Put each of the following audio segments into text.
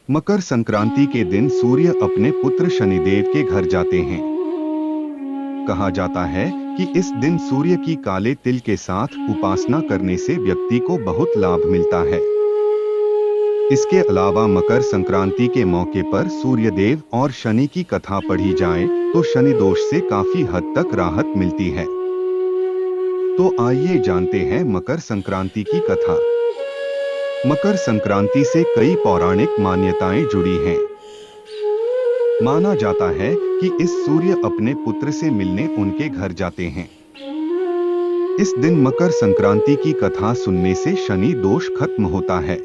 मकर संक्रांति के दिन सूर्य अपने पुत्र शनिदेव के घर जाते हैं। कहा जाता है कि इस दिन सूर्य की काले तिल के साथ उपासना करने से व्यक्ति को बहुत लाभ मिलता है। इसके अलावा मकर संक्रांति के मौके पर सूर्यदेव और शनि की कथा पढ़ी जाए तो शनि दोष से काफी हद तक राहत मिलती है। तो आइए जानते हैं मकर संक्रांति की कथा। मकर संक्रांति से कई पौराणिक मान्यताएं जुड़ी हैं। माना जाता है कि इस सूर्य अपने पुत्र से मिलने उनके घर जाते हैं। इस दिन मकर संक्रांति की कथा सुनने से शनि दोष खत्म होता है।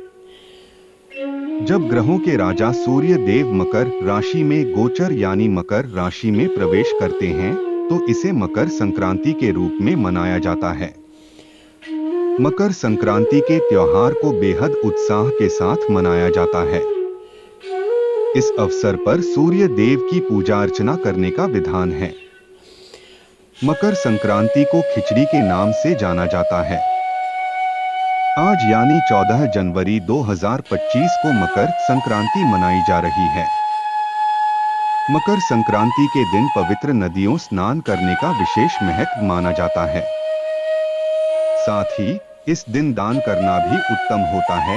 जब ग्रहों के राजा सूर्य देव मकर राशि में गोचर यानी मकर राशि में प्रवेश करते हैं तो इसे मकर संक्रांति के रूप में मनाया जाता है। मकर संक्रांति के त्योहार को बेहद उत्साह के साथ मनाया जाता है। इस अवसर पर सूर्य देव की पूजा अर्चना करने का विधान है। मकर संक्रांति को खिचड़ी के नाम से जाना जाता है। आज यानी 14 जनवरी 2025 को मकर संक्रांति मनाई जा रही है। मकर संक्रांति के दिन पवित्र नदियों स्नान करने का विशेष महत्व माना जाता है। साथ ही इस दिन दान करना भी उत्तम होता है।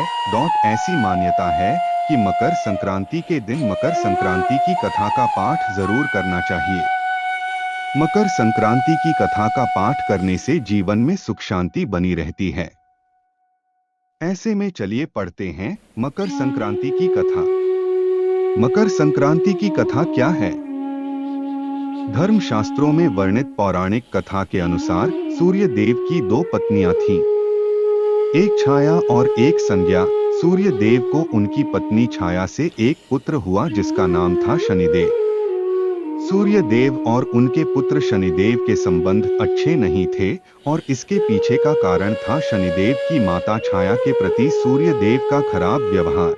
ऐसी मान्यता है कि मकर संक्रांति के दिन मकर संक्रांति की कथा का पाठ जरूर करना चाहिए। मकर संक्रांति की कथा का पाठ करने से जीवन में सुख शांति बनी रहती है। ऐसे में चलिए पढ़ते हैं मकर संक्रांति की कथा। मकर संक्रांति की कथा क्या है? धर्मशास्त्रों में वर्णित पौराणिक कथा के अनुसार सूर्य देव की दो पत्नियां थीं, एक छाया और एक संज्ञा। सूर्य देव को उनकी पत्नी छाया से एक पुत्र हुआ जिसका नाम था शनिदेव। सूर्य देव और उनके पुत्र शनिदेव के संबंध अच्छे नहीं थे और इसके पीछे का कारण था शनिदेव की माता छाया के प्रति सूर्य देव का खराब व्यवहार।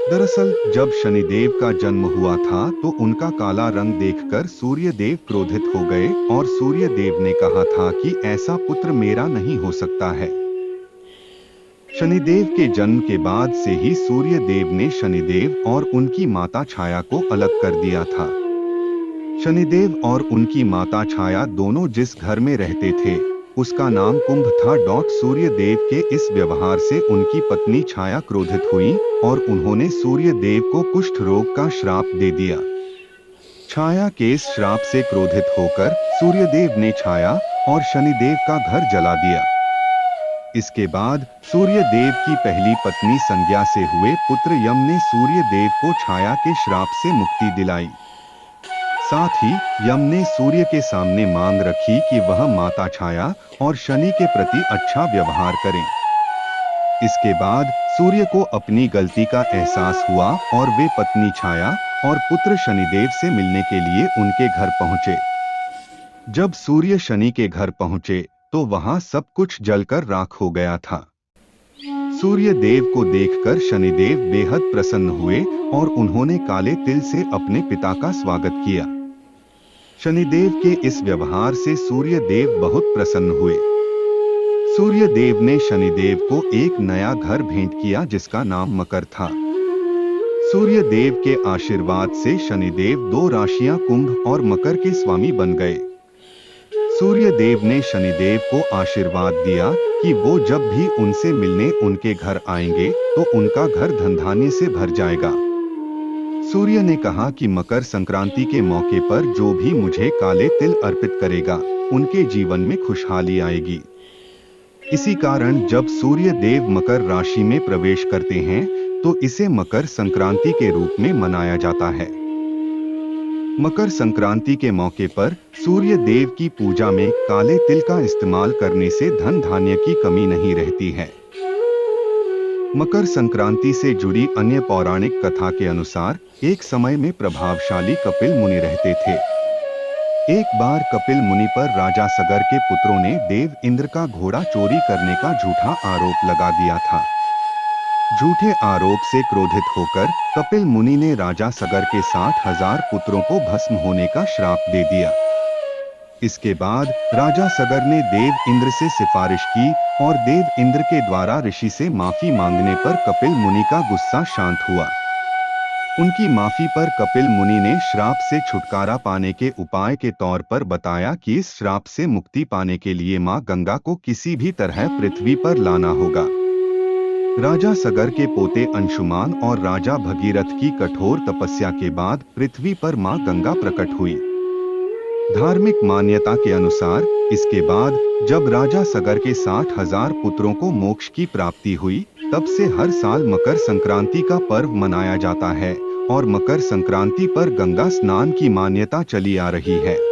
दरअसल जब शनिदेव का जन्म हुआ था तो उनका काला रंग देखकर सूर्यदेव क्रोधित हो गए और सूर्यदेव ने कहा था कि ऐसा पुत्र मेरा नहीं हो सकता है। शनिदेव के जन्म के बाद से ही सूर्यदेव ने शनिदेव और उनकी माता छाया को अलग कर दिया था। शनिदेव और उनकी माता छाया दोनों जिस घर में रहते थे उसका नाम कुंभ था। सूर्यदेव के इस व्यवहार से उनकी पत्नी छाया क्रोधित हुई और उन्होंने सूर्यदेव को कुष्ठ रोग का श्राप दे दिया। छाया के इस श्राप से क्रोधित होकर सूर्यदेव ने छाया और शनिदेव का घर जला दिया। इसके बाद सूर्यदेव की पहली पत्नी संज्ञा से हुए पुत्र यम ने सूर्यदेव को छाया के श्राप से मुक्ति दिलाई। साथ ही यम ने सूर्य के सामने मांग रखी कि वह माता छाया और शनि के प्रति अच्छा व्यवहार करें। इसके बाद सूर्य को अपनी गलती का एहसास हुआ और वे पत्नी छाया और पुत्र शनिदेव से मिलने के लिए उनके घर पहुंचे। जब सूर्य शनि के घर पहुंचे तो वहां सब कुछ जलकर राख हो गया था। सूर्य देव को देखकर शनिदेव बेहद प्रसन्न हुए और उन्होंने काले तिल से अपने पिता का स्वागत किया। शनिदेव के इस व्यवहार से सूर्यदेव बहुत प्रसन्न हुए। सूर्यदेव ने शनिदेव को एक नया घर भेंट किया जिसका नाम मकर था। सूर्यदेव के आशीर्वाद से शनिदेव दो राशियां कुंभ और मकर के स्वामी बन गए। सूर्यदेव ने शनिदेव को आशीर्वाद दिया कि वो जब भी उनसे मिलने उनके घर आएंगे तो उनका घर धन धान्य से भर जाएगा। सूर्य ने कहा कि मकर संक्रांति के मौके पर जो भी मुझे काले तिल अर्पित करेगा उनके जीवन में खुशहाली आएगी। इसी कारण जब सूर्य देव मकर राशि में प्रवेश करते हैं तो इसे मकर संक्रांति के रूप में मनाया जाता है। मकर संक्रांति के मौके पर सूर्य देव की पूजा में काले तिल का इस्तेमाल करने से धन धान्य की कमी नहीं रहती है। मकर संक्रांति से जुड़ी अन्य पौराणिक कथा के अनुसार एक समय में प्रभावशाली कपिल मुनि रहते थे। एक बार कपिल मुनि पर राजा सगर के पुत्रों ने देव इंद्र का घोड़ा चोरी करने का झूठा आरोप लगा दिया था। झूठे आरोप से क्रोधित होकर कपिल मुनि ने राजा सगर के 60,000 पुत्रों को भस्म होने का श्राप दे दिया। इसके बाद राजा सगर ने देव इंद्र से सिफारिश की और देव इंद्र के द्वारा ऋषि से माफी मांगने पर कपिल मुनि का गुस्सा शांत हुआ। उनकी माफी पर कपिल मुनि ने श्राप से छुटकारा पाने के उपाय के तौर पर बताया कि इस श्राप से मुक्ति पाने के लिए मां गंगा को किसी भी तरह पृथ्वी पर लाना होगा। राजा सगर के पोते अंशुमान और राजा भगीरथ की कठोर तपस्या के बाद पृथ्वी पर मां गंगा प्रकट हुई। धार्मिक मान्यता के अनुसार इसके बाद जब राजा सगर के 60,000 पुत्रों को मोक्ष की प्राप्ति हुई, तब से हर साल मकर संक्रांति का पर्व मनाया जाता है और मकर संक्रांति पर गंगा स्नान की मान्यता चली आ रही है।